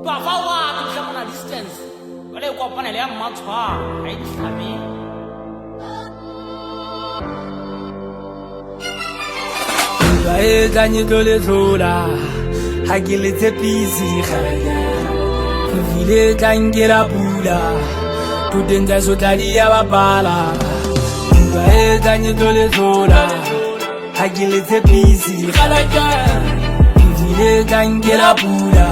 Bafawa to Shamana distance. Well, I got Panela Matwa, I just Dani dole zola, Hagile Tepisi, Vile Tangela Bula, Putinda Sotaria Bala, Dani dole zola, Hagile Tepisi, Vile Tangela Bula,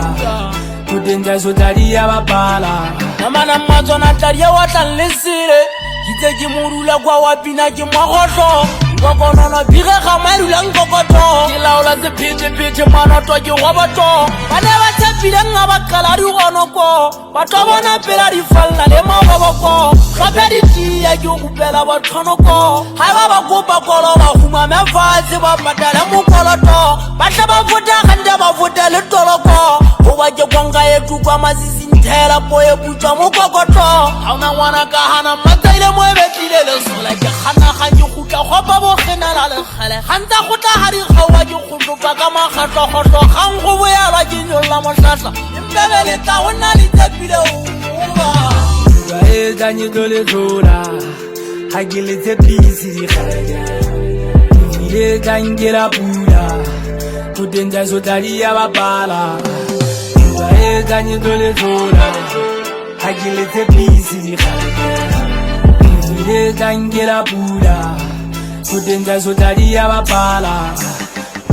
Putinda Sotaria Bala, Namana Mazona Taria Watan Lissire, Kitaki Murula Guapina Jimahoso. Gogono biga kamaru lang gogoto kilaula ze pije mano to je wabato bana batapira ngabakala ri gonoko batobona pela ri falla le maboko kapedi ti ya jo kupela bathonoko ha ba kopa kolo ba huma mefazi ba patala mukoloto batla ba vuta khanda ba vuta le toloko o ba je kwanga yetu kwa mazisi nthela boye butwa mokokoto ha una ngwana ka hana mataile mo ebetile le sola ke khana khanyi khutla khopa bo khenala le khale khanta khutla hari khawa ke khutlo ba ka makhatlo khotlo khang go boya ba ke nyolla mohlahla impebele ta ona le tsepile o Dani dole zola Hagile Tepisi Vile Tangela Bula Putinda Sotaria Bala Dani dole zola Hagile Tepisi Vile Tangela Bula Putinda Sotaria Bala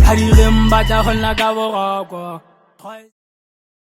Hari Remba Tahona Gavoko